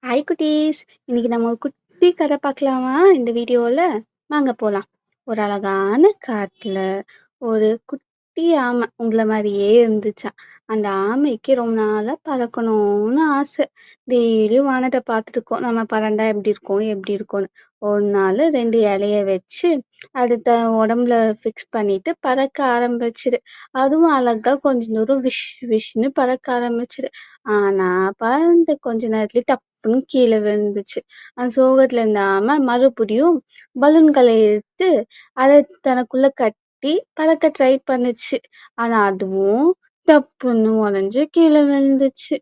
Hi குட்டீஸ்! இன்னைக்கு நம்ம ஒரு குட்டி கதை பார்க்கலாமா இந்த வீடியோல? வாங்க போலாம். ஒரு அழகான காட்டுல ஒரு குட்டி ஆமை உங்கள மாரியே இருந்துச்சாம். அந்த ஆமைக்கு ரொம்ப நாளா பறக்கணும்னு ஆசை. டெய்லியும் வானத்த பார்த்துருக்கோம். நம்ம பறந்தா எப்படி இருக்கும்? எப்படி இருக்கும்னு. ஒரு நாள் 2 இலைய வச்சு அடுத்த உடம்புல ஃபிக்ஸ் பண்ணிட்டு பறக்க ஆரம்பிச்சுது. அதுவும் அழகா கொஞ்சம் தூரம் விஷ் விஷ்ன்னு பறக்க ஆரம்பிச்சுது. ஆனா பறந்த கொஞ்ச நேரத்துலயே டப்புன்னு கீழ விழுந்துச்சு. அந்த சோகத்துல இருந்த ஆமை மறுபடியும் பலூன்கள எடுத்து அத தனக்குள்ள கட்டி பறக்க ட்ரை பண்ணுச்சு. ஆனா அதுவும் டப்புன்னு உடைஞ்சு கீழ விழுந்துச்சு.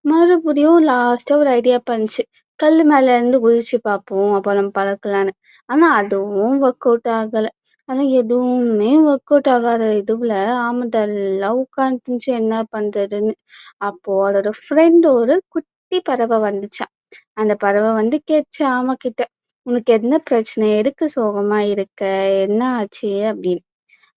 மறுபடியும் லாஸ்ட்டா ஒரு ஐடியா பண்ணுச்சு. கல்லு மேல இருந்து குதிச்சு பார்ப்போம். அப்ப நம்ம பறக்கலான்னு. ஆனா அதுவும் ஒர்க் அவுட் ஆகல. ஆனா எதுவுமே ஒர்க் அவுட் ஆகாத இதுவுல ஆமை டல்லா உட்காந்துருந்துச்சு என்ன பண்றதுன்னு. அப்போ அதோட ஃப்ரெண்ட் ஒரு குட்டி பறவை வந்துச்சாம். அந்த பறவை வந்து கேட்டுச்சு ஆமைகிட்ட, "உனக்கு என்ன பிரச்சனை? எதுக்கு சோகமா இருக்க? என்ன ஆச்சு?" அப்படின்னு.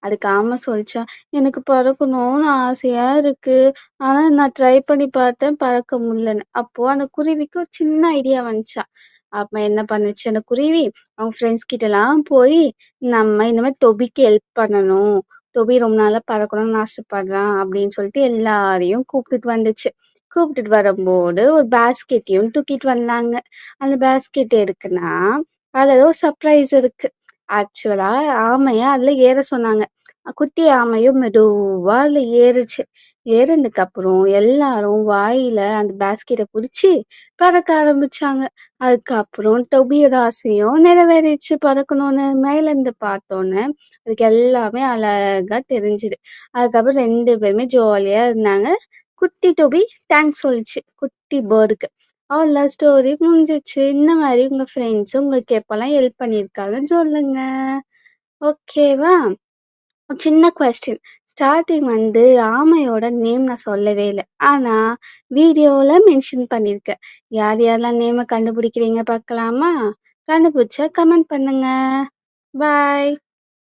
அதுக்கு ஆமை சொல்லிச்சாம், "எனக்கு பறக்கணும்னு ஆசையா இருக்கு. ஆனா நான் ட்ரை பண்ணி பார்த்தேன் பறக்க முடியலன்னு." அப்போ அந்த குருவிக்கு ஒரு சின்ன ஐடியா வந்துச்சாம். அப்ப என்ன பண்ணுச்சு அந்த குருவி, அவங்க ஃப்ரெண்ட்ஸ் கிட்டலாம் போய், "நம்ம இந்த மாரி டொபிக்கு ஹெல்ப் பண்ணணும். டொபி ரொம்ப நாளா பறக்கணும்னு ஆசைப்படுறான்." அப்படின்னு சொல்லிட்டு எல்லாரையும் கூப்பிட்டுட்டு வந்துச்சு. கூப்பிட்டுட்டு வரும்போது ஒரு பேஸ்கெட்டையும் தூக்கிட்டு வந்தாங்க. அந்த பேஸ்கெட் எதுக்குன்னா, அதுல ஏதோ சர்ப்ரைஸ் இருக்கு. ஆக்சுவலா ஆமைய அதுல ஏற சொன்னாங்க. குட்டி ஆமையும் மெதுவா அதுல ஏறுச்சு. ஏறுனதுக்கப்புறம் எல்லாரும் வாயில அந்த பேஸ்கெட்ட புடிச்சு பறக்க ஆரம்பிச்சாங்க. அதுக்கப்புறம் டொபியோட ஆசையும் நிறைவேறிடுச்சு பறக்கணும்னு. மேல இருந்து பார்த்தோன்னே அதுக்கு எல்லாமே அழகா தெரிஞ்சுது. அதுக்கப்புறம் 2 பேருமே ஜாலியா இருந்தாங்க. குட்டி டொபி தேங்க்ஸ் சொல்லுச்சு குட்டி பேர்டுக்கு. அவ்வளோதான் ஸ்டோரி முடிஞ்சிச்சு. இந்த மாரி உங்க ஃப்ரெண்ட்ஸ் உங்களுக்கு எப்பலாம் ஹெல்ப் பண்ணியிருக்காங்கன்னு சொல்லுங்க. ஓகேவா? ஒரு சின்ன கொஸ்டின். ஸ்டார்ட்டிங் வந்து ஆமையோட நேம் நான் சொல்லவே இல்ல. ஆனா வீடியோல மென்ஷன் பண்ணியிருக்கேன். யார் யாரெல்லாம் நேம கண்டுபிடிக்கிறீங்க பார்க்கலாமா? கண்டுபிடிச்சா கமெண்ட் பண்ணுங்க. பாய்.